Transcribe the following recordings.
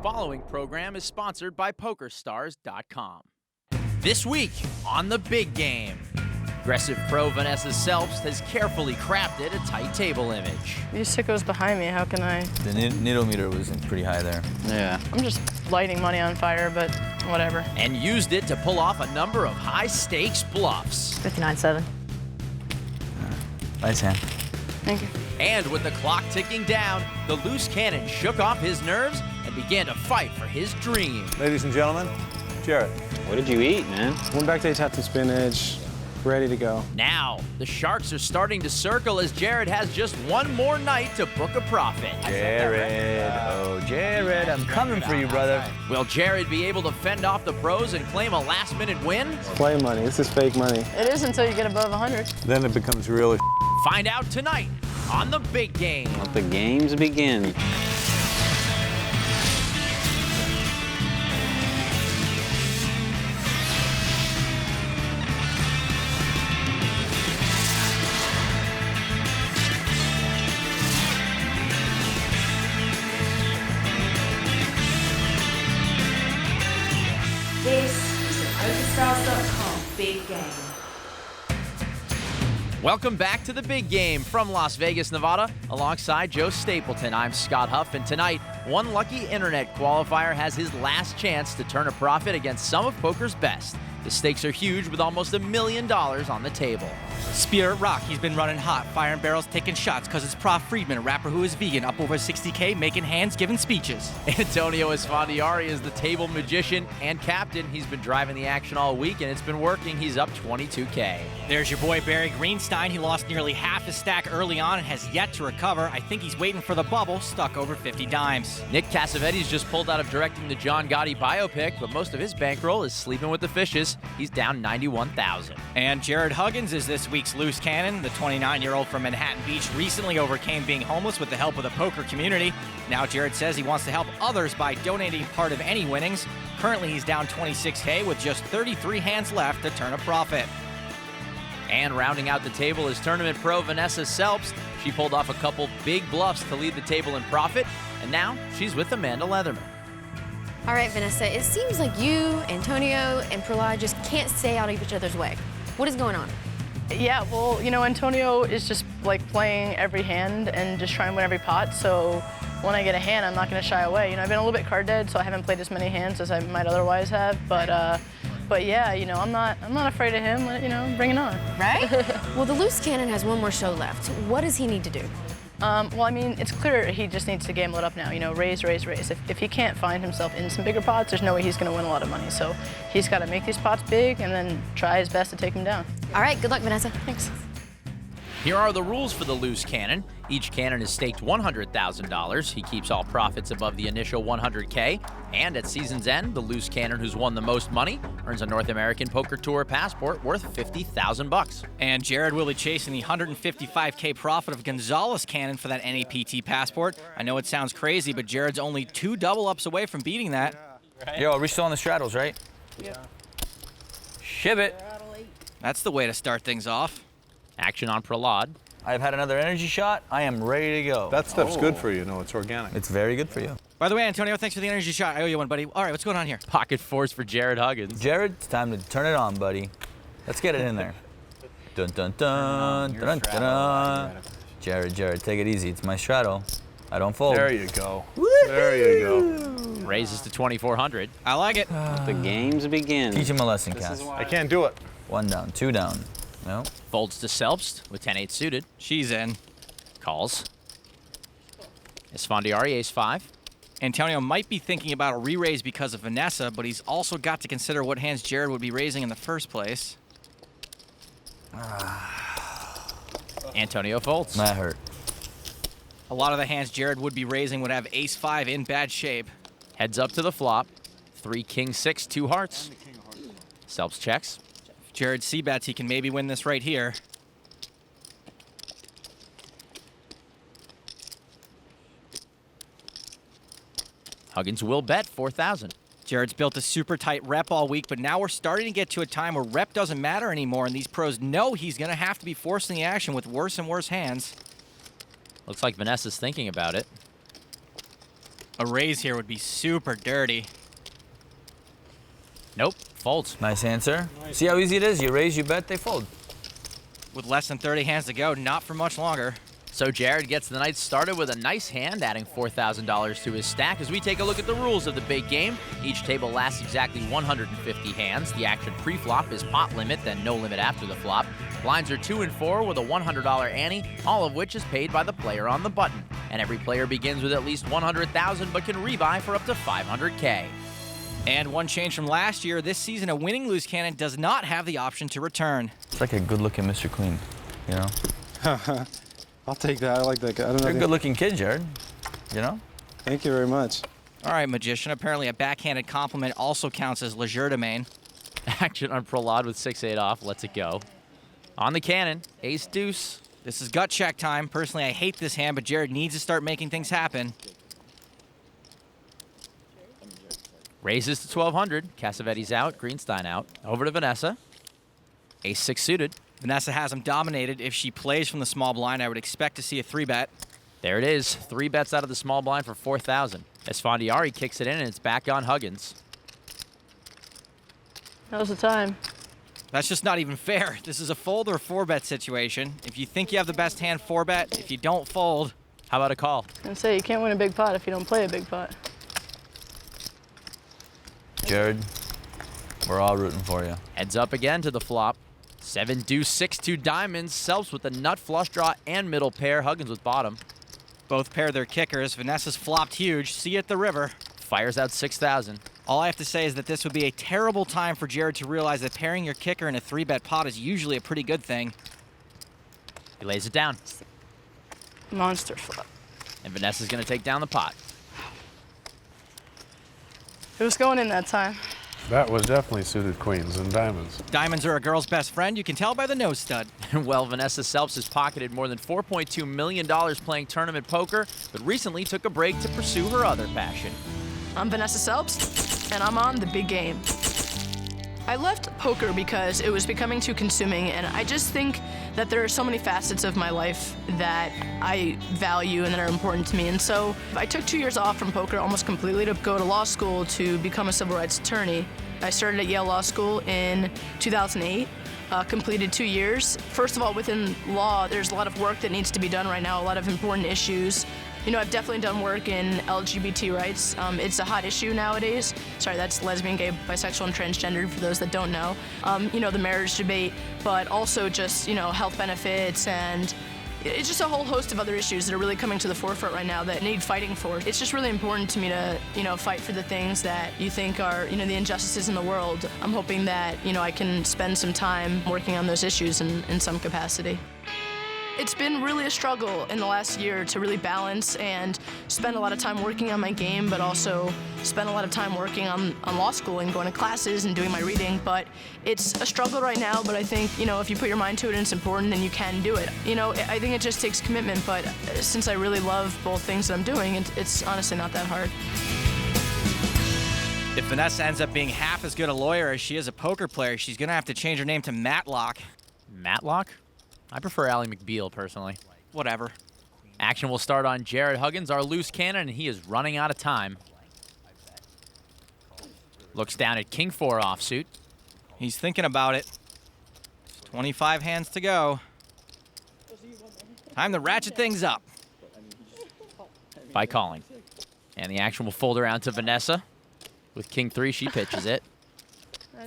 following program is sponsored by PokerStars.com. This week on the Big Game, aggressive pro Vanessa Selbst has carefully crafted a tight table image. These sickos behind me, how can I? The needle meter was pretty high there. Yeah. I'm just lighting money on fire, but whatever. And used it to pull off a number of high-stakes bluffs. 59-7. Nice hand. Thank you. And with the clock ticking down, the loose cannon shook off his nerves and began to fight for his dream. Ladies and gentlemen, Jared. What did you eat, man? Went back to tapped some spinach, ready to go. Now, the sharks are starting to circle as Jared has just one more night to book a profit. Jared, oh Jared, I'm coming for you, brother. Will Jared be able to fend off the pros and claim a last-minute win? It's play money. This is fake money. It is until you get above 100. Then it becomes real. Find out tonight on the Big Game. Let the games begin. This is the PokerStars.com Big Game. Welcome back to the Big Game from Las Vegas, Nevada. Alongside Joe Stapleton, I'm Scott Huff, and tonight, one lucky internet qualifier has his last chance to turn a profit against some of poker's best. The stakes are huge with almost $1 million on the table. Spirit Rock, he's been running hot, firing barrels, taking shots, cause it's Prahlad Friedman, a rapper who is vegan, up over 60K, making hands, giving speeches. Antonio Esfandiari is the table magician and captain. He's been driving the action all week, and it's been working. He's up 22K. There's your boy Barry Greenstein. He lost nearly half his stack early on and has yet to recover. I think he's waiting for the bubble, stuck over 50 dimes. Nick Cassavetes just pulled out of directing the John Gotti biopic, but most of his bankroll is sleeping with the fishes. He's down 91,000. And Jared Huggins is this week's loose cannon. The 29-year-old from Manhattan Beach recently overcame being homeless with the help of the poker community. Now Jared says he wants to help others by donating part of any winnings. Currently he's down 26K with just 33 hands left to turn a profit. And rounding out the table is tournament pro Vanessa Selbst. She pulled off a couple big bluffs to lead the table in profit, and now she's with Amanda Leatherman. All right, Vanessa, it seems like you, Antonio, and Prahlad just can't stay out of each other's way. What is going on? Yeah, well, you know, Antonio is just like playing every hand and just trying to win every pot, so when I get a hand, I'm not going to shy away. You know, I've been a little bit card dead, so I haven't played as many hands as I might otherwise have, but yeah, you know, I'm not afraid of him. You know, bring it on. Right? Well, the loose cannon has one more show left. What does he need to do? Well, I mean, it's clear he just needs to gamble it up now. You know, raise, raise, raise. If he can't find himself in some bigger pots, there's no way he's going to win a lot of money. So he's got to make these pots big and then try his best to take them down. All right, good luck, Vanessa. Thanks. Here are the rules for the loose cannon. Each cannon is staked $100,000. He keeps all profits above the initial $100K. And at season's end, the loose cannon who's won the most money earns a North American Poker Tour passport worth $50,000. And Jared will be chasing the $155K profit of Gonzalez cannon for that NAPT passport. I know it sounds crazy, but Jared's only 2 double-ups away from beating that. Yo, we're still on the straddles, right? Yeah. Shiv it. That's the way to start things off. Action on Prahlad. I've had another energy shot. I am ready to go. That stuff's good for you. No, it's organic. It's very good for you. By the way, Antonio, thanks for the energy shot. I owe you one, buddy. All right, what's going on here? Pocket fours for Jared Huggins. Jared, it's time to turn it on, buddy. Let's get it in there. Dun dun dun dun dun dun. Jared, take it easy. It's my straddle. I don't fold. There you go. There you go. Raises to 2,400. I like it. Let the games begin. Teach him a lesson, Cass. I can't do it. 1 down, 2 down. No. Folds to Selbst with 10-8 suited. She's in. Calls. Esfandiari, ace-5. Antonio might be thinking about a re-raise because of Vanessa, but he's also got to consider what hands Jared would be raising in the first place. Antonio folds. That hurt. A lot of the hands Jared would be raising would have ace-5 in bad shape. Heads up to the flop. 3 king 6, 2 hearts. Selbst checks. If Jared c-bets, he can maybe win this right here. Huggins will bet 4,000. Jared's built a super tight rep all week, but now we're starting to get to a time where rep doesn't matter anymore, and these pros know he's going to have to be forcing the action with worse and worse hands. Looks like Vanessa's thinking about it. A raise here would be super dirty. Nope, folds. Nice answer. See how easy it is? You raise, you bet, they fold. With less than 30 hands to go, not for much longer. So Jared gets the night started with a nice hand, adding $4,000 to his stack. As we take a look at the rules of the big game, each table lasts exactly 150 hands. The action pre-flop is pot limit, then no limit after the flop. Blinds are 2 and 4 with a $100 ante, all of which is paid by the player on the button. And every player begins with at least 100,000 but can rebuy for up to 500K. And one change from last year, this season a winning loose cannon does not have the option to return. It's like a good-looking Mr. Clean, you know? I'll take that. I like that guy. I don't know. You're a good-looking kid, Jared. You know? Thank you very much. All right, Magician. Apparently a backhanded compliment also counts as legerdemain. Action on Prahlad with 6-8 off. Lets it go. On the cannon, ace deuce. This is gut check time. Personally, I hate this hand, but Jared needs to start making things happen. Raises to 1,200. Cassavetes out. Greenstein out. Over to Vanessa. Ace-6 suited. Vanessa has him dominated. If she plays from the small blind, I would expect to see a 3-bet. There it is. 3 bets out of the small blind for 4,000. Esfandiari kicks it in, and it's back on Huggins. Now's the time. That's just not even fair. This is a fold or 4-bet situation. If you think you have the best hand, 4-bet. If you don't, fold. How about a call? And say you can't win a big pot if you don't play a big pot. Jared, we're all rooting for you. Heads up again to the flop. 7 deuce 6-2 diamonds. Selbst with the nut flush draw and middle pair. Huggins with bottom. Both pair their kickers. Vanessa's flopped huge. See you at the river. Fires out 6,000. All I have to say is that this would be a terrible time for Jared to realize that pairing your kicker in a 3-bet pot is usually a pretty good thing. He lays it down. Monster flop. And Vanessa's going to take down the pot. It was going in that time. That was definitely suited queens and diamonds. Diamonds are a girl's best friend. You can tell by the nose stud. Well, Vanessa Selbst has pocketed more than $4.2 million playing tournament poker, but recently took a break to pursue her other passion. I'm Vanessa Selbst, and I'm on the big game. I left poker because it was becoming too consuming, and I just think that there are so many facets of my life that I value and that are important to me. And so I took 2 years off from poker almost completely to go to law school to become a civil rights attorney. I started at Yale Law School in 2008. Completed 2 years. First of all, within law, there's a lot of work that needs to be done right now, a lot of important issues. You know, I've definitely done work in LGBT rights. It's a hot issue nowadays. Sorry, that's lesbian, gay, bisexual, and transgender for those that don't know. You know, the marriage debate, but also just, you know, health benefits, and it's just a whole host of other issues that are really coming to the forefront right now that need fighting for. It's just really important to me to, you know, fight for the things that you think are, you know, the injustices in the world. I'm hoping that, you know, I can spend some time working on those issues in some capacity. It's been really a struggle in the last year to really balance and spend a lot of time working on my game, but also spend a lot of time working on law school and going to classes and doing my reading. But it's a struggle right now, but I think, you know, if you put your mind to it and it's important, then you can do it. You know, I think it just takes commitment, but since I really love both things that I'm doing, it's honestly not that hard. If Vanessa ends up being half as good a lawyer as she is a poker player, she's going to have to change her name to Matlock. Matlock? I prefer Ally McBeal, personally. Whatever. Action will start on Jared Huggins, our loose cannon, and he is running out of time. Looks down at King 4 offsuit. He's thinking about it. 25 hands to go. Time to ratchet things up. By calling. And the action will fold around to Vanessa. With King 3, she pitches it.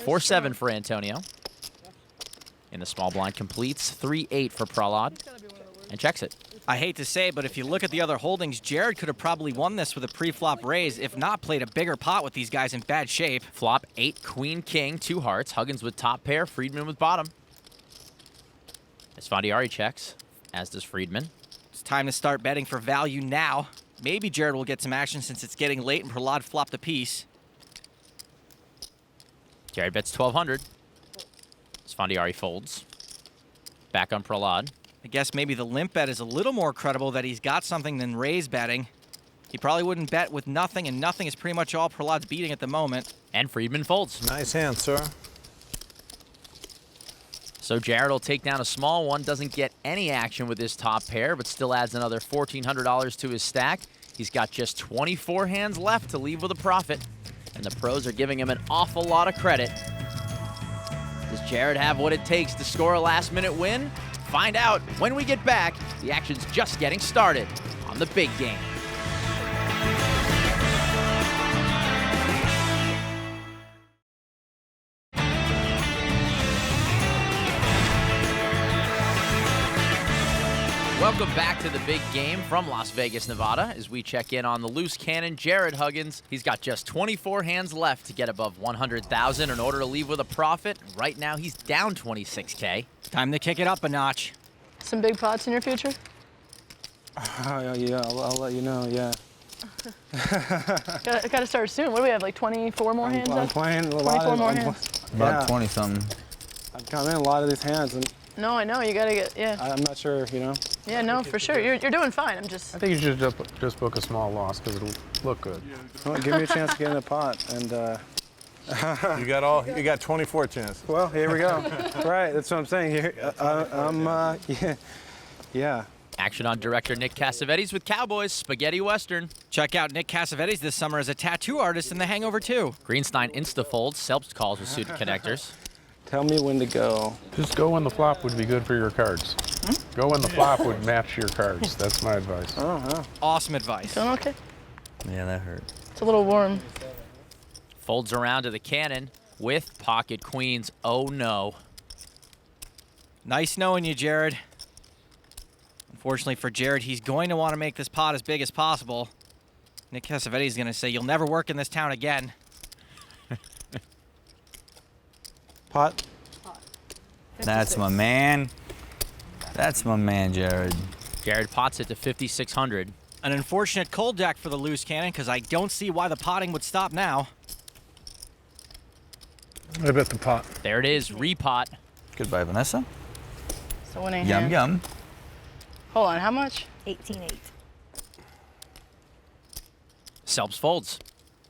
4-7 for Antonio. And the small blind completes. 3-8 for Prahlad. And checks it. I hate to say it, but if you look at the other holdings, Jared could have probably won this with a pre-flop raise, if not played a bigger pot with these guys in bad shape. Flop 8, Queen, King, 2 hearts. Huggins with top pair, Friedman with bottom. Esfandiari checks, as does Friedman. It's time to start betting for value now. Maybe Jared will get some action since it's getting late and Prahlad flopped a piece. Jared bets 1,200. Esfandiari folds. Back on Prahlad. I guess maybe the limp bet is a little more credible that he's got something than raise betting. He probably wouldn't bet with nothing, and nothing is pretty much all Prahlad's beating at the moment. And Friedman folds. Nice hand, sir. So Jared will take down a small one, doesn't get any action with his top pair, but still adds another $1,400 to his stack. He's got just 24 hands left to leave with a profit, and the pros are giving him an awful lot of credit. Does Jared have what it takes to score a last-minute win? Find out when we get back. The action's just getting started on the big game. Welcome back to the big game from Las Vegas, Nevada, as we check in on the loose cannon, Jared Huggins. He's got just 24 hands left to get above 100,000 in order to leave with a profit. Right now, he's down 26K. Time to kick it up a notch. Some big pots in your future? Yeah, I'll let you know, yeah. Gotta start soon. What do we have, like 24 more hands I'm left? playing a lot 24 of more hands? About 20-something. I've come in a lot of these hands, and No, I know. You gotta get, yeah. I'm not sure, you know. Yeah, no, for sure. You're doing fine. I'm just. I think you should just book a small loss because it'll look good. Well, give me a chance to get in the pot, and You got 24 chances. well, here we go. Right, that's what I'm saying. Here, yeah. Action on director Nick Cassavetes with Cowboys Spaghetti Western. Check out Nick Cassavetes this summer as a tattoo artist in The Hangover 2. Greenstein insta-folds, Selbst calls with suited connectors. Tell me when to go. Just go when the flop would be good for your cards. Go when the flop would match your cards. That's my advice. Awesome advice. Feeling okay? Yeah, that hurt. It's a little warm. Folds around to the cannon with pocket queens. Oh no. Nice knowing you, Jared. Unfortunately for Jared, he's going to want to make this pot as big as possible. Nick Cassavetes is going to say, "You'll never work in this town again." Pot. That's my man. That's my man, Jared. Jared pots it to 5,600. An unfortunate cold deck for the loose cannon because I don't see why the potting would stop now. I bet the pot. There it is, repot. Goodbye, Vanessa. It's a winning Yum, hand. yum. Hold on, how much? 18-8. Selbst folds.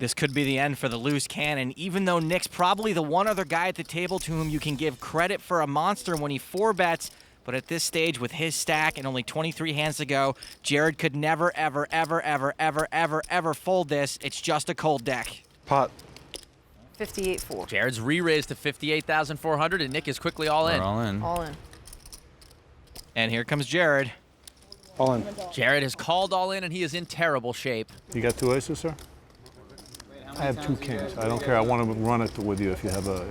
This could be the end for the loose cannon, even though Nick's probably the one other guy at the table to whom you can give credit for a monster when he 4-bets. But at this stage, with his stack and only 23 hands to go, Jared could never, ever, ever, ever, ever, ever, ever fold this. It's just a cold deck. Pot. 58-4. Jared's re-raised to 58,400, and Nick is quickly all in. We're all in. All in. And here comes Jared. All in. Jared has called all in, and he is in terrible shape. You got 2 aces, sir? I have 2 kings. I don't care. I want to run it with you if you have a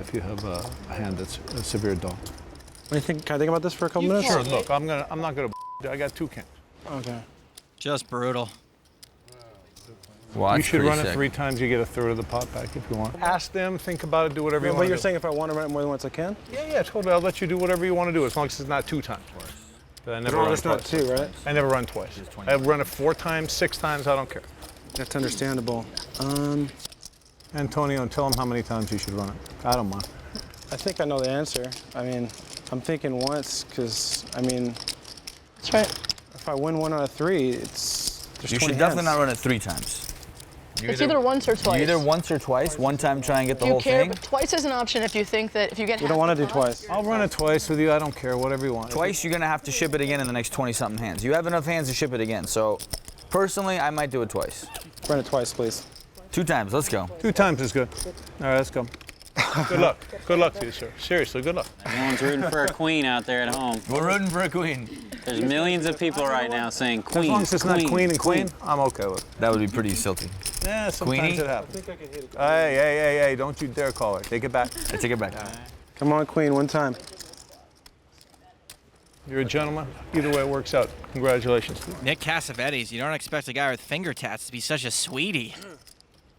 hand that's a severe dull. What do you think? Can I think about this for a couple minutes? Sure. Look, I'm not gonna. I got 2 kings. Okay. Just brutal. Watch You should pretty run it sick. 3 times. You get a third of the pot back if you want. Ask them. Think about it. Do whatever you But want. you're saying if I want to run it more than once, I can? Yeah, totally. I'll let you do whatever you want to do as long as it's not 2 times. But I never No, run that's not twice. 2, right? I never run twice. I run it 4 times, 6 times. I don't care. That's understandable. Antonio, tell him how many times you should run it. I don't mind. I think I know the answer. I mean, I'm thinking once, because, I mean, That's right. if I win 1 out of 3, it's there's You 20 should definitely hands. not run it 3 times. It's either once or twice. Either once or twice. One time try and get the you whole care, thing. Twice is an option if you think that if you get You half don't want to the do pot. twice. I'll run it twice with you. I don't care. Whatever you want. Twice, you're going to have to ship it again in the next 20-something hands. You have enough hands to ship it again. So, personally, I might do it twice. Run it twice, please. 2 times. Let's go. 2 times is good. All right, let's go. Good luck. Good luck to you, sir. Seriously, good luck. Everyone's rooting for a queen out there at home. We're rooting for a queen. There's millions of people right now saying queen. As long as it's not queen and queen, I'm okay with it. That would be pretty silty. Yeah, sometimes Queenie? it happens. Hey, don't you dare call her. Take it back. I take it back. Come on, queen, 1 time. You're a gentleman. Either way, it works out. Congratulations. Nick Cassavetes, you don't expect a guy with finger tats to be such a sweetie.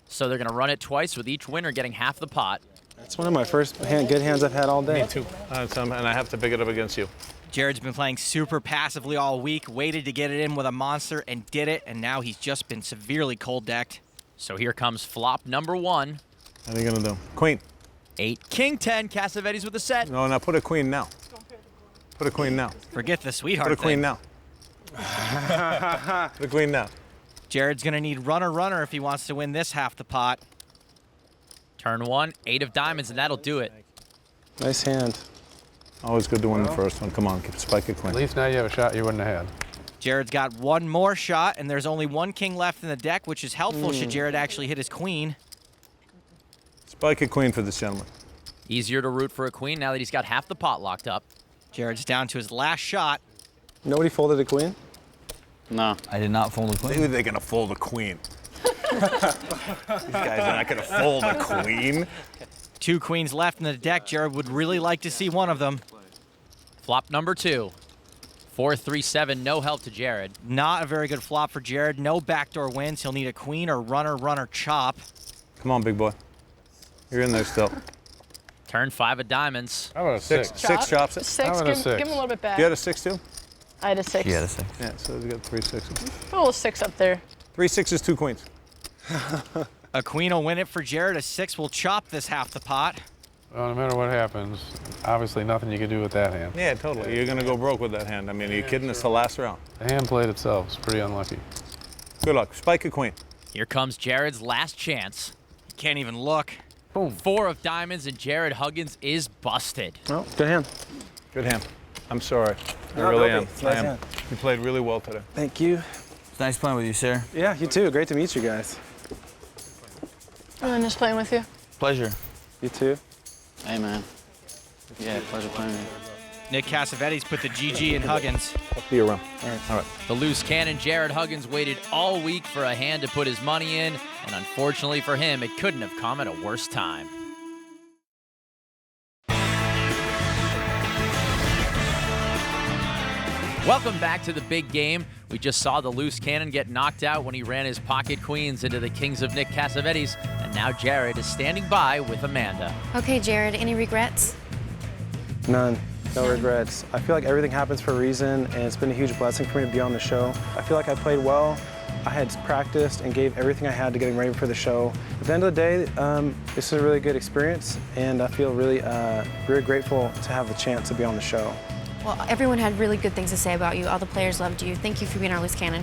So they're going to run it twice with each winner getting half the pot. That's one of my first good hands I've had all day. Me too. And I have to pick it up against you. Jared's been playing super passively all week, waited to get it in with a monster and did it, and now he's just been severely cold decked. So here comes flop number 1. What are you going to do? Queen. 8, King 10, Cassavetes with a set. No, now put a queen now. Put a queen now. Forget the sweetheart Put a queen thing. now. Put a queen now. Jared's gonna need runner if he wants to win this half the pot. Turn 1, 8 of diamonds, and that'll do it. Nice hand. Always good to win the first one. Come on, spike a queen. At least now you have a shot you wouldn't have had. Jared's got one more shot, and there's only one king left in the deck, which is helpful should Jared actually hit his queen. Spike a queen for this gentleman. Easier to root for a queen now that he's got half the pot locked up. Jared's down to his last shot. Nobody folded a queen? No. I did not fold a queen. Maybe they're going to fold a queen. These guys are not going to fold a queen. 2 queens left in the deck. Jared would really like to see one of them. Flop number 2. 4-3-7, no help to Jared. Not a very good flop for Jared. No backdoor wins. He'll need a queen or runner chop. Come on, big boy. You're in there still. Turn 5 of diamonds. How about a 6? Chop. 6 chops it. 6, How about a 6? give him a little bit back. You had a 6 too? I had a 6. He had a 6. Yeah, so we got 3 6s. Put a little 6 up there. 3 6s, 2 queens. A queen will win it for Jared. A 6 will chop this half the pot. Well, no matter what happens, obviously nothing you can do with that hand. Yeah, totally. You're going to go broke with that hand. I mean, are you kidding? It's the last round. The hand played itself is pretty unlucky. Good luck. Spike a queen. Here comes Jared's last chance. He can't even look. Boom. 4 of diamonds, and Jared Huggins is busted. Oh, good hand. Good hand. I'm sorry. I No, really don't am. be. It's I nice am. hand. You played really well today. Thank you. It's nice playing with you, sir. Yeah, you too. Great to meet you guys. And just playing with you. Pleasure. You too. Hey, man. Yeah, pleasure playing with you. Nick Cassavetes put the GG in Huggins. I'll be around. All right. The loose cannon Jared Huggins waited all week for a hand to put his money in, and unfortunately for him, it couldn't have come at a worse time. Welcome back to the big game. We just saw the loose cannon get knocked out when he ran his pocket queens into the kings of Nick Cassavetes, and now Jared is standing by with Amanda. Okay, Jared, any regrets? None. No regrets. I feel like everything happens for a reason, and it's been a huge blessing for me to be on the show. I feel like I played well. I had practiced and gave everything I had to getting ready for the show. At the end of the day, this is a really good experience, and I feel really, very grateful to have the chance to be on the show. Well, everyone had really good things to say about you. All the players loved you. Thank you for being our loose cannon.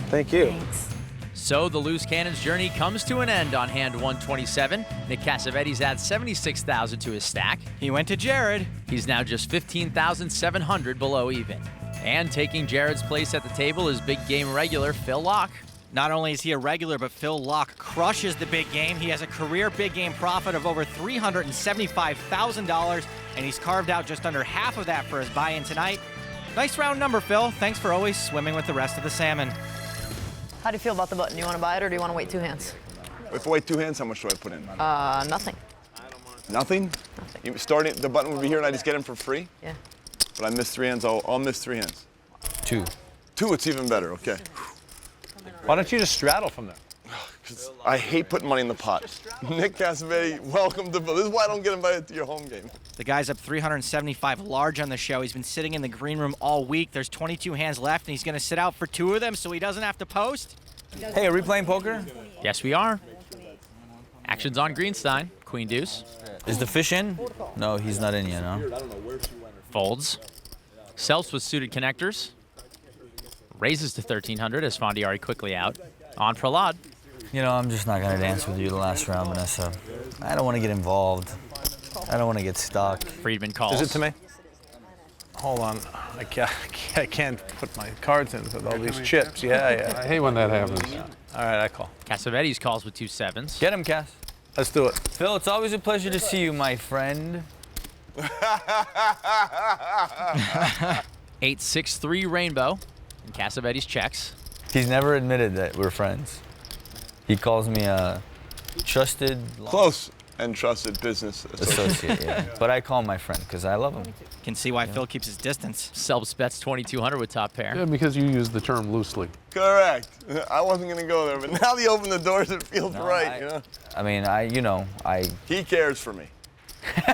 Thank you. Thanks. So the loose cannon's journey comes to an end on hand 127. Nick Cassavetes adds 76,000 to his stack. He went to Jared. He's now just 15,700 below even. And taking Jared's place at the table is big game regular Phil Laak. Not only is he a regular, but Phil Laak crushes the big game. He has a career big game profit of over $375,000, and he's carved out just under half of that for his buy-in tonight. Nice round number, Phil. Thanks for always swimming with the rest of the salmon. How do you feel about the button? Do you want to buy it or do you want to wait 2 hands? If I wait 2 hands, how much do I put in? Nothing. Nothing? You starting, the button will be here and I just get him for free? Yeah. But I miss 3 hands, I'll miss 3 hands. 2. 2, it's even better, okay. Why don't you just straddle from there? Because I hate putting money in the pot. Nick Cassavetes, welcome to, this is why I don't get invited to your home game. The guy's up 375 large on the show. He's been sitting in the green room all week. There's 22 hands left, and he's going to sit out for 2 of them so he doesn't have to post. Hey, are we playing poker? Yes, we are. Action's on Greenstein. Queen deuce. Is the fish in? No, he's not in yet, no? Folds. Selbst with suited connectors. Raises to 1,300 as Esfandiari quickly out. On Prahlad. You know, I'm just not going to dance with you the last round, Vanessa. I don't want to get involved. I don't want to get stuck. Friedman calls. Is it to me? Hold on. I can't put my cards in with all these chips. Yeah. I hate when that happens. All right, I call. Cassavetes calls with 2 sevens. Get him, Cass. Let's do it. Phil, it's always a pleasure to see you, my friend. 8-6-3 rainbow. And Cassavetes checks. He's never admitted that we're friends. He calls me a trusted... Close and trusted business associate, yeah. But I call him my friend because I love him. Can see why Phil keeps his distance. Selbst bets 2,200 with top pair. Yeah, because you use the term loosely. Correct. I wasn't going to go there, but now that you open the doors, it feels right, you know? I mean, He cares for me.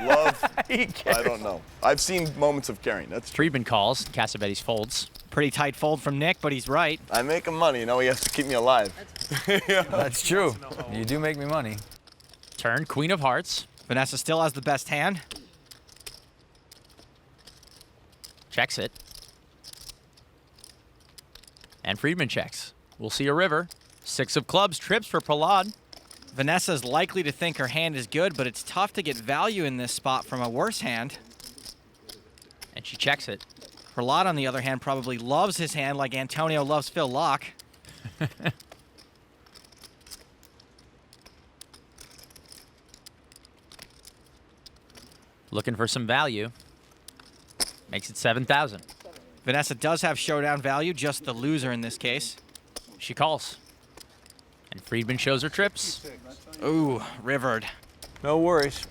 Love, I don't know. I've seen moments of caring, that's true. Friedman calls, Cassavetes folds. Pretty tight fold from Nick, but he's right. I make him money, you know, he has to keep me alive. That's true. You do make me money. Turn, Queen of Hearts. Vanessa still has the best hand. Checks it. And Friedman checks. We'll see a river. 6 of clubs, trips for Prahlad. Vanessa's likely to think her hand is good, but it's tough to get value in this spot from a worse hand. And she checks it. Prahlad, on the other hand, probably loves his hand like Antonio loves Phil Laak. Looking for some value. Makes it 7,000. Vanessa does have showdown value, just the loser in this case. She calls. And Friedman shows her trips. Ooh, rivered. No worries.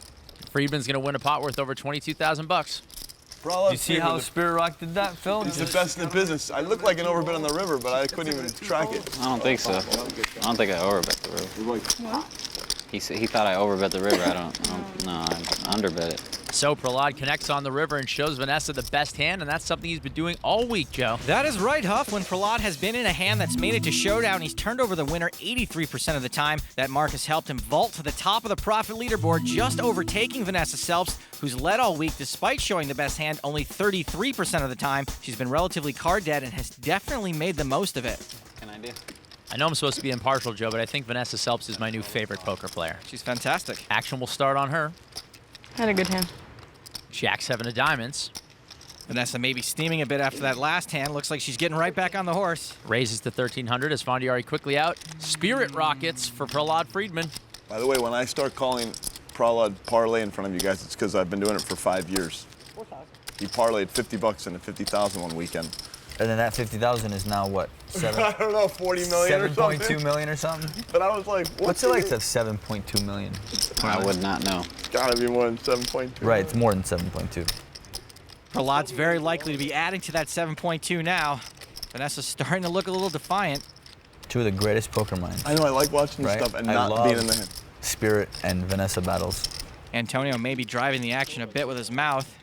Friedman's going to win a pot worth over 22,000 bucks. Prahlad You see how Spirit Rock did that, Phil? He's the best in the business. I looked like an overbet on the river, but I couldn't even track it. I don't think so. I don't think I overbet the river. He thought I overbet the river. I don't no, I underbet it. So Prahlad connects on the river and shows Vanessa the best hand, and that's something he's been doing all week, Joe. That is right, Huff. When Prahlad has been in a hand that's made it to showdown, he's turned over the winner 83% of the time. That mark has helped him vault to the top of the profit leaderboard, just overtaking Vanessa Selbst, who's led all week despite showing the best hand only 33% of the time. She's been relatively card dead and has definitely made the most of it. Can I do? I know I'm supposed to be impartial, Joe, but I think Vanessa Selbst is my new favorite poker player. She's fantastic. Action will start on her. Had a good hand. Jack-7 of diamonds. Vanessa maybe steaming a bit after that last hand. Looks like she's getting right back on the horse. Raises to 1,300. Esfandiari quickly out. Spirit rockets for Prahlad Friedman. By the way, when I start calling Prahlad parlay in front of you guys, it's because I've been doing it for 5 years. He parlayed 50 bucks into 50,000 one weekend. And then that 50,000 is now what? I don't know, 40 million or something. 7.2 million or something? But I was like, what's it like to have 7.2 million? I would not know. It's gotta be more than 7.2. Right, it's more than 7.2. Prahlad's very likely to be adding to that 7.2 now. Vanessa's starting to look a little defiant. Two of the greatest poker minds. I know, I like watching this stuff and not being in the hand. Spirit and Vanessa battles. Antonio may be driving the action a bit with his mouth.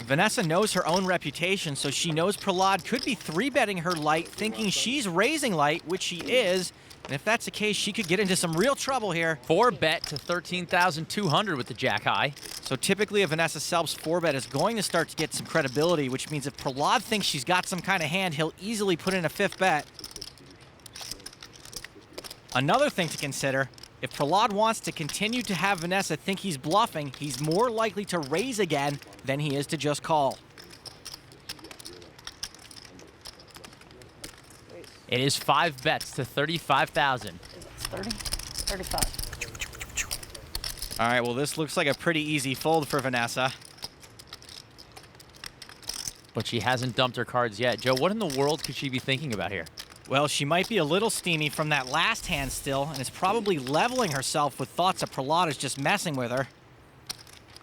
Vanessa knows her own reputation, so she knows Prahlad could be 3-betting her light, thinking she's raising light, which she is. And if that's the case, she could get into some real trouble here. 4-bet to 13,200 with the jack high. So typically a Vanessa Selbst 4-bet is going to start to get some credibility, which means if Prahlad thinks she's got some kind of hand, he'll easily put in a 5th bet. Another thing to consider, if Prahlad wants to continue to have Vanessa think he's bluffing, he's more likely to raise again than he is to just call. It is 5 bets to 35,000. 30? 35. All right, well, this looks like a pretty easy fold for Vanessa. But she hasn't dumped her cards yet. Joe, what in the world could she be thinking about here? Well, she might be a little steamy from that last hand still, and is probably leveling herself with thoughts that Prahlad is just messing with her.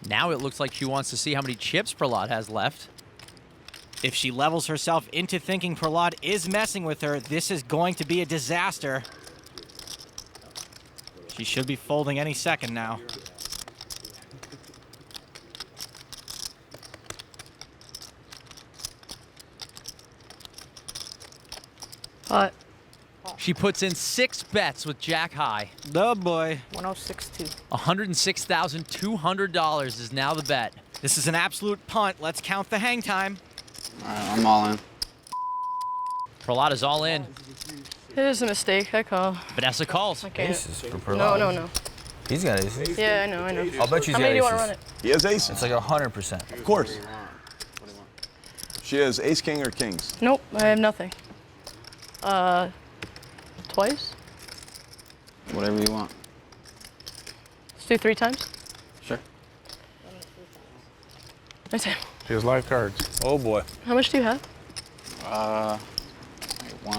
Now it looks like she wants to see how many chips Prahlad has left. If she levels herself into thinking Prahlad is messing with her, this is going to be a disaster. She should be folding any second now. Pot. She puts in 6 bets with jack high. Oh boy. 106.2. $106,200 is now the bet. This is an absolute punt. Let's count the hang time. All right, I'm all in. Prahlad is all in. It is a mistake. I call. Vanessa calls. Okay. Aces for Prahlad. No. He's got aces. Yeah, I know. I'll bet you How many do you want to run it? He has aces. It's like 100%. Of course. She has ace, king, or kings. Nope, I have nothing. Twice? Whatever you want. Let's do 3 times. Sure. Nice hand. She has live cards. Oh boy. How much do you have?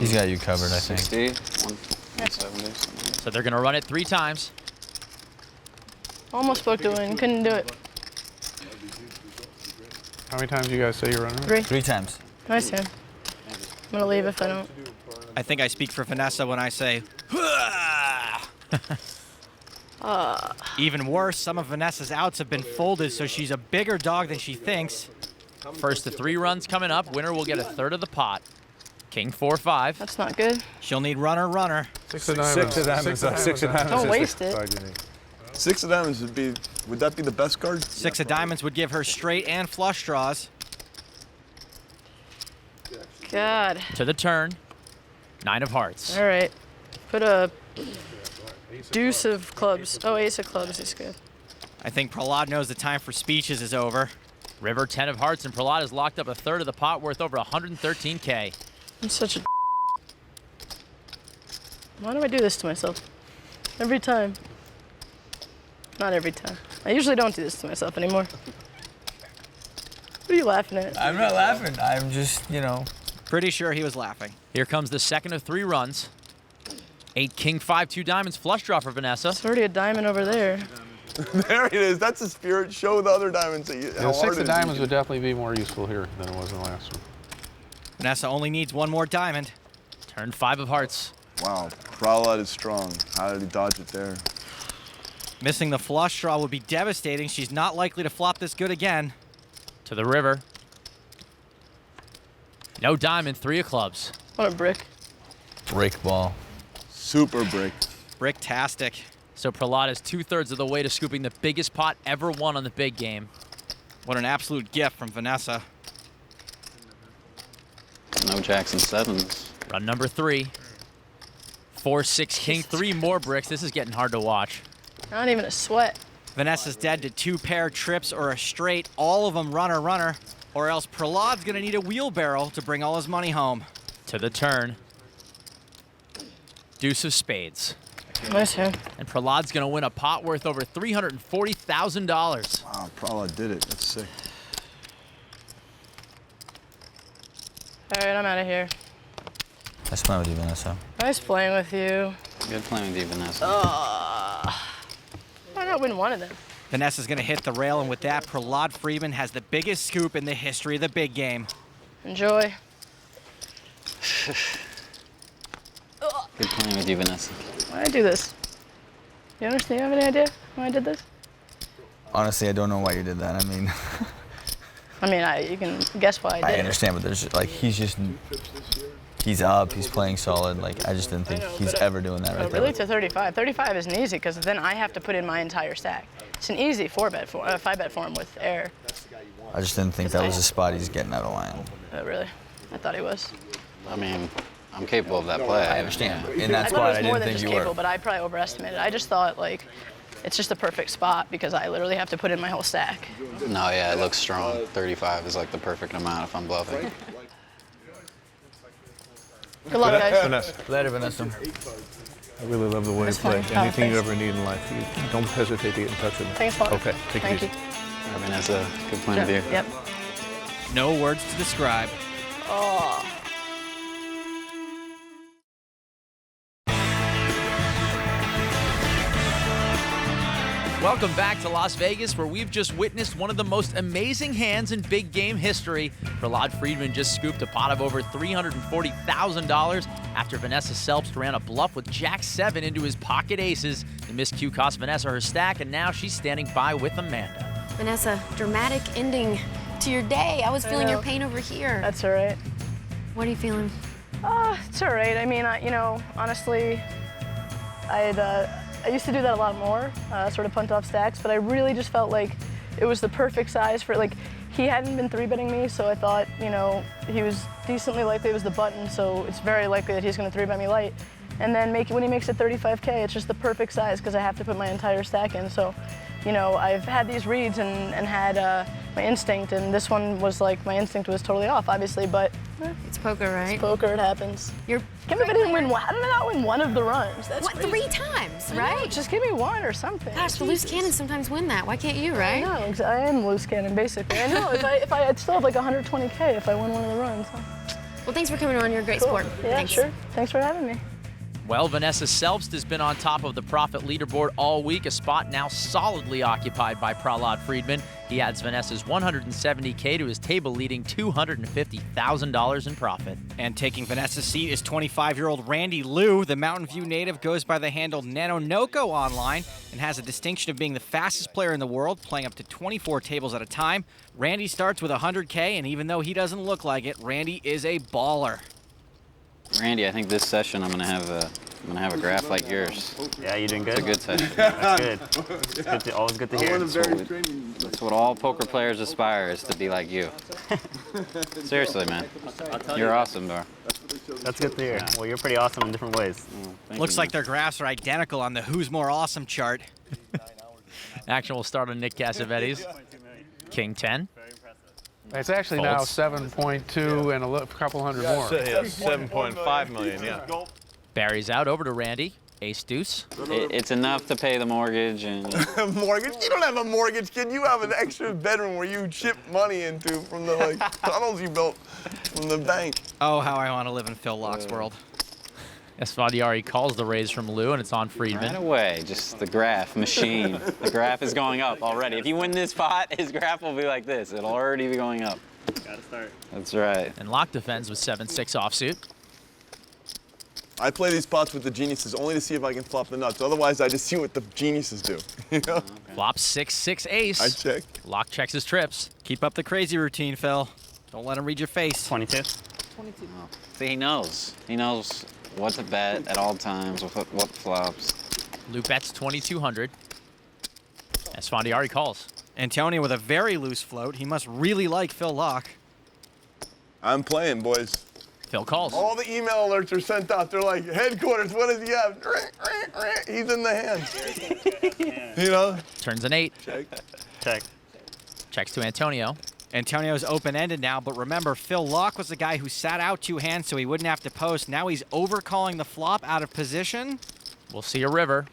He's got you covered, I think. 60, 170. So they're going to run it 3 times. Almost spoke to win. Couldn't do it. How many times do you guys say you're running? 3. 3 times. Nice hand. I'm gonna leave if I don't. I think I speak for Vanessa when I say, Even worse, some of Vanessa's outs have been folded, so she's a bigger dog than she thinks. First of 3 runs coming up. Winner will get 1/3 of the pot. King 4-5. That's not good. She'll need runner. 6 of diamonds. 6 of diamonds. Don't waste it. 6 of diamonds would that be the best card? 6 of diamonds would give her straight and flush draws. God. To the turn. 9 of hearts. All right. Put a deuce of clubs. Oh, ace of clubs is good. I think Prahlad knows the time for speeches is over. River 10 of hearts, and Prahlad has locked up a third of the pot worth over 113K. I'm such a Why do I do this to myself? Every time. Not every time. I usually don't do this to myself anymore. What are you laughing at? I'm not laughing. I'm just, you know. Pretty sure he was laughing. Here comes the second of 3 runs. 8 king 5 2 diamonds flush draw for Vanessa. It's already a diamond over there. There it is. That's the spirit. Show the other diamonds. The 6 of diamonds would definitely be more useful here than it was in the last one. Vanessa only needs 1 more diamond. Turn 5 of hearts. Wow, Prahlad is strong. How did he dodge it there? Missing the flush draw would be devastating. She's not likely to flop this good again. To the river. No diamond, 3 of clubs. What a brick. Brick ball. Super brick. Bricktastic. So Prahlad is 2/3 of the way to scooping the biggest pot ever won on the big game. What an absolute gift from Vanessa. No jacks and 7s. Run number 3. 4 6 king, 3 more bricks. This is getting hard to watch. Not even a sweat. Vanessa's dead to 2 pair trips or a straight, all of them runner, or else Prahlad's gonna need a wheelbarrow to bring all his money home. To the turn. Deuce of spades. Nice hand. And Prahlad's gonna win a pot worth over $340,000. Wow, Prahlad did it. That's sick. All right, I'm out of here. Nice playing with you, Vanessa. Nice playing with you. Good playing with you, Vanessa. Why not win one of them? Vanessa's gonna hit the rail, and with that, Prahlad Friedman has the biggest scoop in the history of the big game. Enjoy. Good playing with you, Vanessa. Why did I do this? You understand? You have any idea why I did this? Honestly, I don't know why you did that. I mean, you can guess why I did I it. understand, but there's like he's up, he's playing solid. Like I just didn't think he's ever doing that right Really there. to 35. 35 isn't easy because then I have to put in my entire stack. It's an easy 5-bet form with air. I just didn't think that was a spot he's getting out of line. Really? I thought he was. I mean, I'm capable of that play. I understand. In that I spot, thought I it was more didn't than think just you capable, were. but I probably overestimated. I just thought like it's just the perfect spot because I literally have to put in my whole stack. No, yeah, it looks strong. 35 is like the perfect amount if I'm bluffing. Good luck, guys. Vanessa. Later, Vanessa. I really love the way you That's play. fine. Anything you Thanks. ever need in life, you don't hesitate to get in touch with me. Thanks, Paul. Okay, take Thank it you. easy. All right, Vanessa, good playing with you. Yep. No words to describe. Oh. Welcome back to Las Vegas, where we've just witnessed one of the most amazing hands in big game history. Prahlad Friedman just scooped a pot of over $340,000 after Vanessa Selbst ran a bluff with Jack-7 into his pocket aces. The miscue cost Vanessa her stack, and now she's standing by with Amanda. Vanessa, dramatic ending to your day. I was feeling your pain over here. That's all right. What are you feeling? It's all right. I mean, honestly, I used to do that a lot more, sort of punt off stacks, but I really just felt like it was the perfect size for, like, he hadn't been 3-betting me, so I thought, he was decently likely it was the button, so it's very likely that he's going to 3-bet me light. And then when he makes it 35K, it's just the perfect size because I have to put my entire stack in. So, I've had these reads and had my instinct, and this one was like, my instinct was totally off, obviously, but it's poker, right? It's poker, it happens. You're Can't believe I didn't win one. How did I not win one of the runs? That's what, crazy. 3 times, I know, right? just give me one or something. Gosh, the loose cannons sometimes win that. Why can't you, right? I know, I am loose cannon, basically. I know, I'd still have like 120K if I win one of the runs. Huh? Well, thanks for coming on. You're a great Cool. sport. Yeah, Thanks. sure. Thanks for having me. Well, Vanessa Selbst has been on top of the profit leaderboard all week, a spot now solidly occupied by Prahlad Friedman. He adds Vanessa's $170K to his table, leading $250,000 in profit. And taking Vanessa's seat is 25-year-old Randy Liu. The Mountain View native goes by the handle NanoNoko online and has a distinction of being the fastest player in the world, playing up to 24 tables at a time. Randy starts with 100K, and even though he doesn't look like it, Randy is a baller. Randy, I think this session I'm gonna have a graph like yours. Yeah, you doing good? It's a good session. That's good. It's good to, always good to hear. That's what all poker players aspire, is to be like you. Seriously, man. You're awesome, bro. That's good to hear. Yeah. Well, you're pretty awesome in different ways. Looks like their graphs are identical on the Who's More Awesome chart. Action will start on Nick Cassavetes. King 10. It's actually now 7.2 and a couple hundred more. Yeah, 7.5 million, yeah. Barry's out over to Randy. Ace deuce. It's enough to pay the mortgage and. Mortgage? You don't have a mortgage, kid. You have an extra bedroom where you chip money into from the tunnels you built from the bank. Oh, how I want to live in Phil Laak's world. Esfandiari calls the raise from Lou, and it's on Friedman. Right away, just the graph machine. The graph is going up already. If you win this pot, his graph will be like this. It'll already be going up. Gotta start. That's right. And Laak defends with 7-6 offsuit. I play these pots with the geniuses only to see if I can flop the nuts. Otherwise, I just see what the geniuses do. You know? Okay. Flop 6-6 ace. I check. Laak checks his trips. Keep up the crazy routine, Phil. Don't let him read your face. 22. 22. Oh. See, he knows. He knows what to bet at all times, what flops. Lou bets 2,200. Esfandiari calls. Antonio with a very loose float. He must really like Phil Laak. I'm playing, boys. Phil calls. All the email alerts are sent out. They're like, headquarters, what does he have? He's in the hand. You know? Turns an 8. Check. Check. Checks to Antonio. Antonio's open-ended now, but remember, Phil Laak was the guy who sat out 2 hands so he wouldn't have to post. Now he's overcalling the flop out of position. We'll see a river.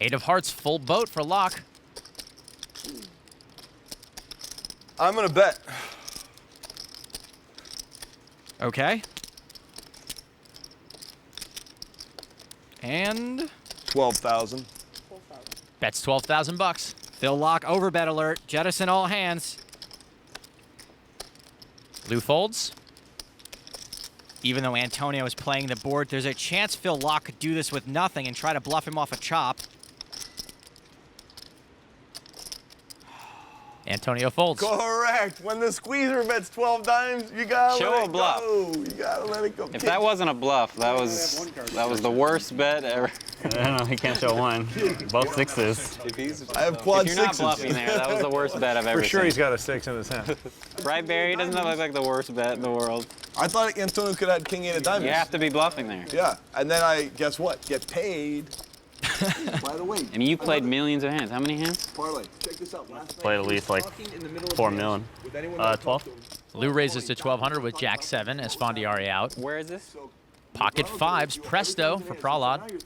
8 of hearts, full boat for Laak. I'm going to bet. Okay. And 12,000. Bets 12,000 bucks. Phil Laak overbet alert. Jettison all hands. Lou folds. Even though Antonio is playing the board, there's a chance Phil Laak could do this with nothing and try to bluff him off a chop. Antonio folds. Correct. When the squeezer bets 12 times, you gotta Show let a it bluff. go. You gotta let it go. If that wasn't a bluff, that was the worst bet ever. I don't know, he can't show one. Both sixes. I have quad If you're not sixes. bluffing there, that was the worst bet I've ever For sure seen. he's got a 6 in his hand. Right, Barry? Doesn't that look like the worst bet in the world? I thought Antonio could have had king 8 of diamonds. You have to be bluffing there. Yeah, and then I, guess what? Get paid. By the way. I mean, you played millions of hands. How many hands? Parlay. Check this out. Played at least like 4 million. 12. Lou raises to 1,200 with Jack 7. Esfandiari out. Where is this? Pocket 5s, presto for Prahlad.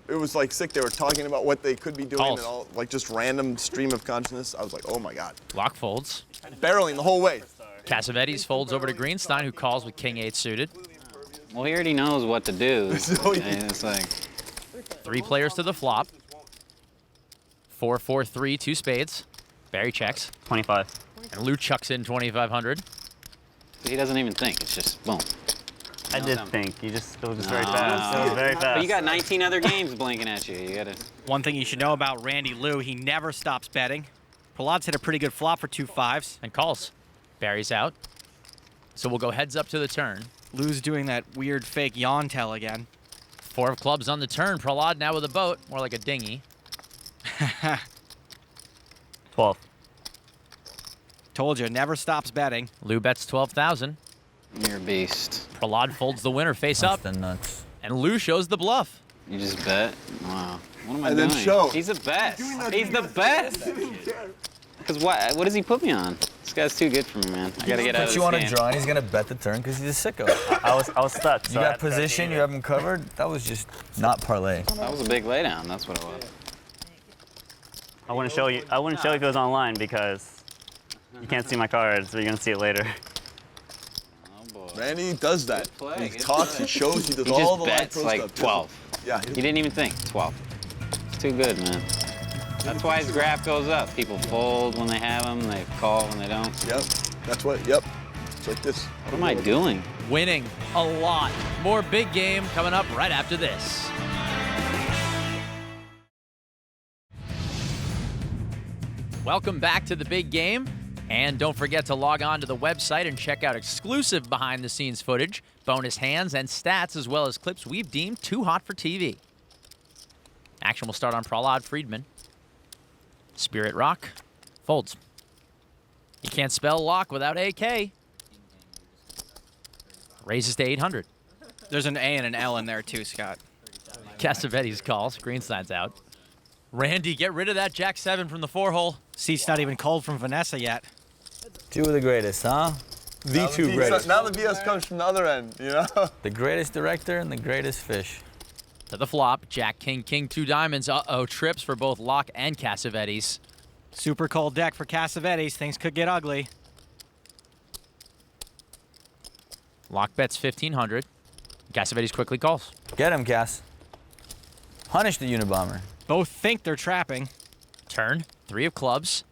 It was like sick. They were talking about what they could be doing Calls. and all, like just random stream of consciousness. I was like, oh my God. Laak folds. Barreling the whole way. Cassavetes folds over to Greenstein, who calls with king 8 suited. Well, he already knows what to do. So he- And it's like, 3 players to the flop. 4-4-3, 2 spades. Barry checks. 25. And Lou chucks in 2,500. he doesn't even think. It's just boom. I did think. It was just very fast. It was very fast. But you got 19 other games blinking at you. You gotta. One thing you should know about Randy Lou, he never stops betting. Prahlad's hit a pretty good flop for 2 5s. And calls. Barry's out. So we'll go heads up to the turn. Lou's doing that weird fake yawn tell again. 4 of clubs on the turn. Prahlad now with a boat, more like a dinghy. 12. Told you, never stops betting. Lou bets 12,000. You're a beast. Prahlad folds the winner face up. The nuts. And Lou shows the bluff. You just bet? Wow. What am I And doing? then show. He's the best. He's the best. Because what does he put me on? This guy's too good for me, man. I gotta get out of Put this you on a game. draw and he's gonna bet the turn because he's a sicko. I was stuck. You got position, you have him covered. That was just not parlay. That was a big laydown. That's what it was. I wouldn't show you. I wouldn't show you if it was online because you can't see my cards, but you're gonna see it later. Oh boy. Randy does that. play, He good talks, play. he shows, he does He all just the live bets pro like stuff. 12. Yeah. He didn't even think. 12. It's too good, man. That's why his graph goes up. People fold when they have them. They call when they don't. Yep. That's what. Yep. It's like this. What am I doing? Winning a lot. More big game coming up right after this. Welcome back to the big game. And don't forget to log on to the website and check out exclusive behind-the-scenes footage, bonus hands, and stats, as well as clips we've deemed too hot for TV. Action will start on Prahlad Friedman. Spirit Rock folds. You can't spell lock without AK. Raises to 800. There's an A and an L in there too, Scott. Cassavetes calls. Greenstein's out. Randy, get rid of that Jack 7 from the 4-hole. Seat's not even cold from Vanessa yet. Two of the greatest, huh? The two greatest. Now the BS comes from the other end, you know? The greatest director and the greatest fish. To the flop, Jack, King, King, 2 diamonds. Uh-oh, trips for both Laak and Cassavetes. Super cold deck for Cassavetes. Things could get ugly. Laak bets 1,500. Cassavetes quickly calls. Get him, Cass. Punish the Unabomber. Both think they're trapping. Turn, 3 of clubs.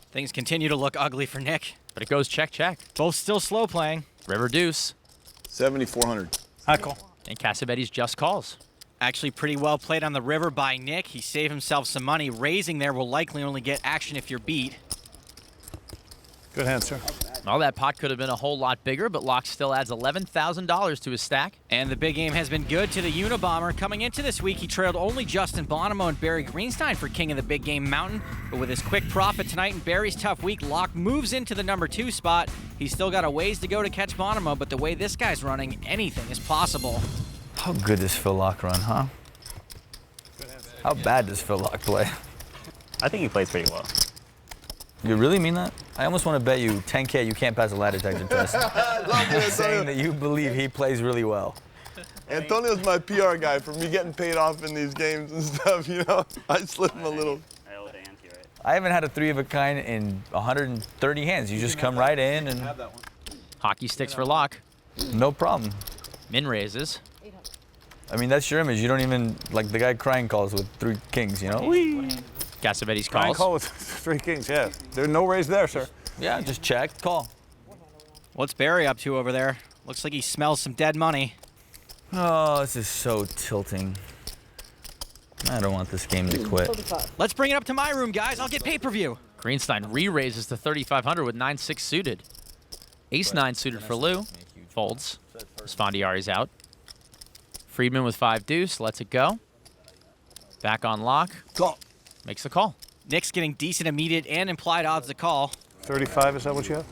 Things continue to look ugly for Nick. But it goes check, check. Both still slow playing. River deuce. 7,400. I call. And Cassavetes just calls. Actually pretty well played on the river by Nick. He saved himself some money. Raising there will likely only get action if you're beat. Good hand, sir. Well, that pot could have been a whole lot bigger, but Laak still adds $11,000 to his stack. And the big game has been good to the Unabomber. Coming into this week, he trailed only Justin Bonomo and Barry Greenstein for king of the big game mountain. But with his quick profit tonight and Barry's tough week, Laak moves into the number 2 spot. He's still got a ways to go to catch Bonomo, but the way this guy's running, anything is possible. How good does Phil Laak run, huh? How bad does Phil Laak play? I think he plays pretty well. You really mean that? I almost want to bet you 10K you can't pass a lie detector test. Saying that you believe he plays really well. Antonio's my PR guy for me getting paid off in these games and stuff, you know? I slip him a little. I haven't had a 3 of a kind in 130 hands. You just come right in and... Hockey sticks for Laak. No problem. Min raises. I mean, that's your image. You don't even, like the guy crying calls with 3 kings, you know? Whee! Cassavetes Crying calls. call with 3 kings, yeah. There's no raise there, sir. Yeah, just check, call. What's Barry up to over there? Looks like he smells some dead money. Oh, this is so tilting. I don't want this game to quit. Let's bring it up to my room, guys. I'll get pay-per-view. Greenstein re-raises to 3,500 with 9-6 suited. Ace-9 suited for Lou. Folds. Esfandiari's out. Friedman with 5 deuce. Lets it go. Back on Laak. Call. Makes the call. Nick's getting decent immediate and implied odds to call. 35, is that what you have?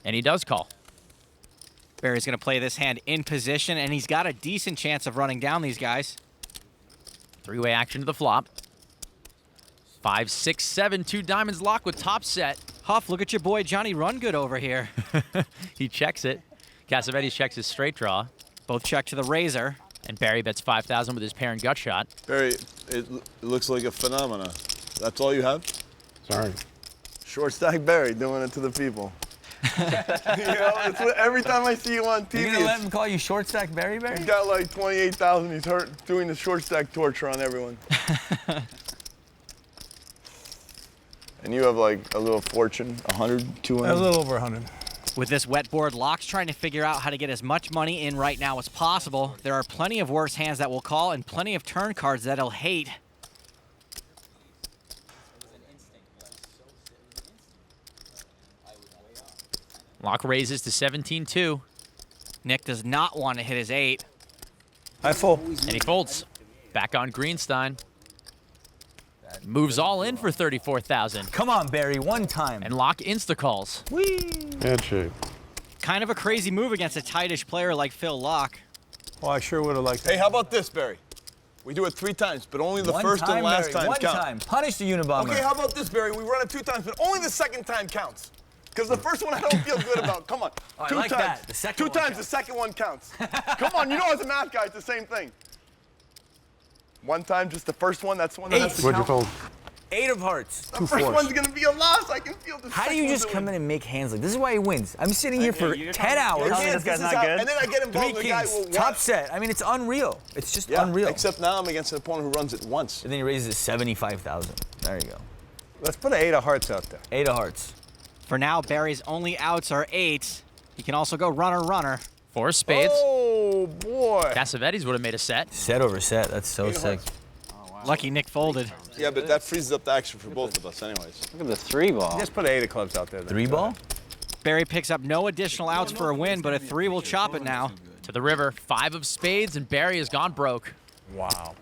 And he does call. Barry's going to play this hand in position, and he's got a decent chance of running down these guys. 3-way action to the flop. 5, 6, 7, 2 diamonds. Laak with top set. Huff, look at your boy Johnny Rungood over here. He checks it. Cassavetes checks his straight draw. Both check to the razor. And Barry bets 5,000 with his pair and gut shot. Barry, it looks like a phenomena. That's all you have? Sorry. Short stack Barry doing it to the people. You know, it's what, every time I see you on TV. You gonna let him call you short stack Barry Barry? He's got like 28,000. He's hurt doing the short stack torture on everyone. And you have like a little fortune, 100, 200? A little over 100. With this wet board, Laak's trying to figure out how to get as much money in right now as possible. There are plenty of worse hands that will call and plenty of turn cards that he'll hate. Laak raises to 17-2. Nick does not want to hit his 8. I fold. And he folds. Back on Greenstein. Moves all in for 34,000. Come on, Barry, one time. And Laak insta-calls. Handshake. Kind of a crazy move against a tightish player like Phil Laak. Well, I sure would have liked that. Hey, how about this, Barry? We do it 3 times, but only the One first time, and last Barry, times count. One time. Punish the Unabomber. Okay, how about this, Barry? We run it 2 times, but only the second time counts. Because the first one I don't feel good about. Come on. Oh, I 2 like times. that. The second 2 one times, counts. the second one counts. Come on, you know as a math guy, it's the same thing. 1 time, just the first one, that's the one that has to What'd you count. fold? 8 of hearts. The first one's going to be a loss. I can feel the How do you just come in and make hands like this? Is why he wins. I'm sitting here for 10 hours. This guy's not good. And then I get involved with a guy who Top set. I mean, it's unreal. It's just unreal. Except now I'm against an opponent who runs it once. And then he raises it 75,000. There you go. Let's put an 8 of hearts out there. 8 of hearts. For now, Barry's only outs are 8s. He can also go runner. 4 spades. Oh, boy. Cassavetes would have made a set. Set over set. That's so sick. Lucky Nick folded. Yeah, but that freezes up the action for both of us anyways. Look at the 3-ball. Just put an 8 of clubs out there. 3-ball? Barry picks up no additional outs for a win, but a 3 will chop it now. To the river. 5 of spades, and Barry has gone broke. Wow.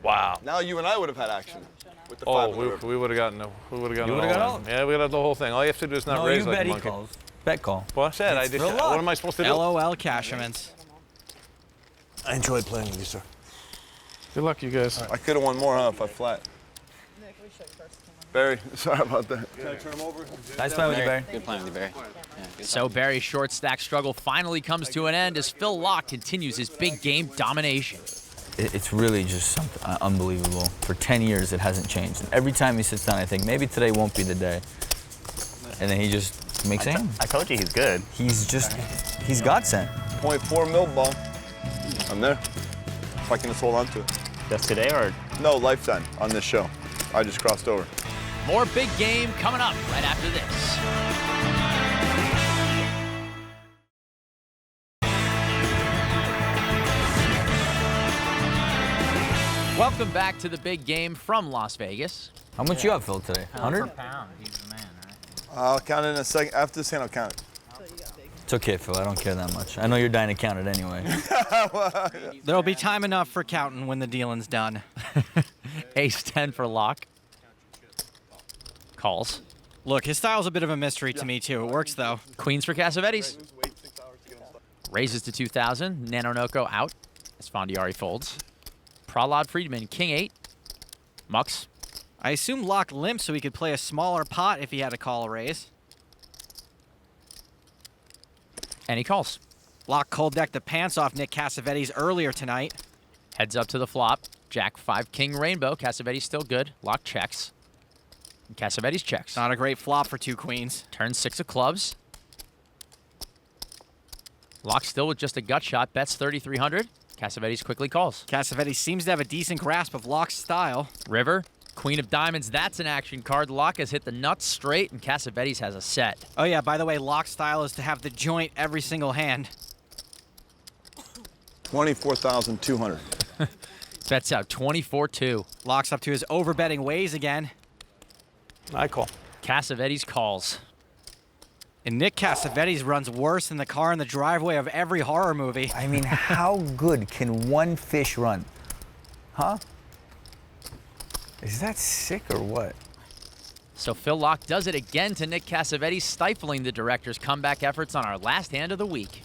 Wow. Now you and I would have had action with the 5 Oh, of the river. we would have gotten it. We would have gotten You it would've all got in. Yeah, we got the whole thing. All you have to do is not No, raise you like bet a he monkey. calls. Bet call. Well, I said, It's for luck. what am I supposed to do? LOL Cashamans. I enjoyed playing with you, sir. Good luck, you guys. I could have won more, huh, if I flat. Barry, sorry about that. Can I turn him over? Nice playing with you, Barry. Good playing with you, Barry. Yeah, So Barry's short stack struggle finally comes to an end as Phil Laak continues his big game domination. It's really just something unbelievable. For 10 years, it hasn't changed. And every time he sits down, I think maybe today won't be the day. And then he just makes a hand. I told you he's good. He's godsend. 0.4 mil ball. I'm there. If I can just hold on to it. Just today or? No, lifetime on this show. I just crossed over. More big game coming up right after this. Welcome back to the big game from Las Vegas. How much you have, Phil, today? 100? Pound. He's the man, right? I'll count it in a second. After this hand, I'll count it. It's okay, Phil. I don't care that much. I know you're dying to count it anyway. There'll be time enough for counting when the dealing's done. Ace 10 for Laak. Calls. Look, his style's a bit of a mystery to me, too. It works, though. Queens for Cassavetes. Raises to 2,000. Nanonoko out. Esfandiari folds. Prahlad Friedman, King 8. Mucks. I assume Laak limps so he could play a smaller pot if he had to call a raise. And he calls. Laak cold decked the pants off Nick Cassavetes earlier tonight. Heads up to the flop. Jack 5, King Rainbow. Cassavetes still good. Laak checks. And Cassavetes checks. Not a great flop for 2 queens. Turn 6 of clubs. Laak still with just a gut shot. Bets 3,300. Cassavetes quickly calls. Cassavetes seems to have a decent grasp of Laak's style. River. Queen of Diamonds. That's an action card. Laak has hit the nuts straight, and Cassavetes has a set. Oh, yeah, by the way, Laak's style is to have the joint every single hand. 24,200. Bets out 24-2. Laak's up to his overbetting ways again. I call. Cassavetes calls. And Nick Cassavetes runs worse than the car in the driveway of every horror movie. I mean, how good can one fish run? Huh? Is that sick or what? So Phil Laak does it again to Nick Cassavetes, stifling the director's comeback efforts on our last hand of the week.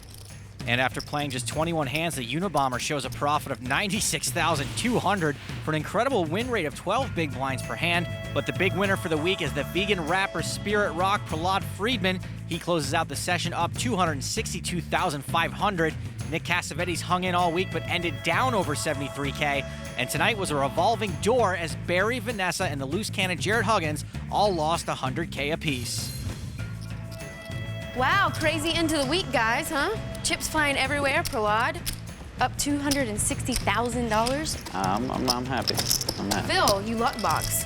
And after playing just 21 hands, the Unabomber shows a profit of $96,200 for an incredible win rate of 12 big blinds per hand. But the big winner for the week is the vegan rapper Spirit Rock Prahlad Friedman. He closes out the session up $262,500. Nick Cassavetes hung in all week but ended down over $73K. And tonight was a revolving door as Barry, Vanessa, and the loose cannon Jared Huggins all lost $100K apiece. Wow, crazy end to the week, guys, huh? Chips flying everywhere. Prahlad up $260,000. I'm happy. I'm happy. Phil, you luck box.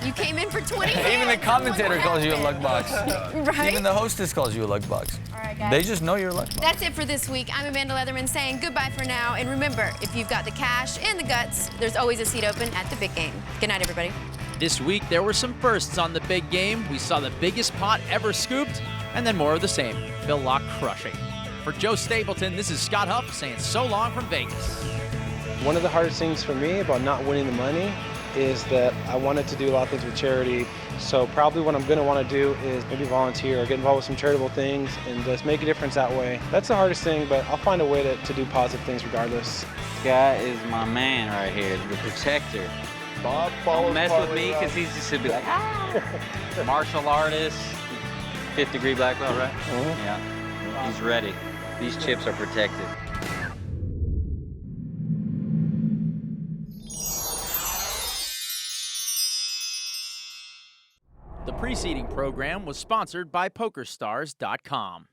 You came in for 20 Even the commentator calls you a luck box. Right? Even the hostess calls you a luck box. All right, guys. They just know you're a luck box. That's it for this week. I'm Amanda Leatherman saying goodbye for now. And remember, if you've got the cash and the guts, there's always a seat open at the big game. Good night, everybody. This week, there were some firsts on the big game. We saw the biggest pot ever scooped, and then more of the same. Phil Laak crushing. For Joe Stapleton, this is Scott Huff saying so long from Vegas. One of the hardest things for me about not winning the money is that I wanted to do a lot of things with charity. So probably what I'm going to want to do is maybe volunteer or get involved with some charitable things and just make a difference that way. That's the hardest thing, but I'll find a way to do positive things regardless. This guy is my man right here, the protector. Bob Don't mess with me because he's just going to be like, ah. Martial artist, 5th degree black belt, right? Yeah, he's ready. These chips are protected. The preceding program was sponsored by PokerStars.com.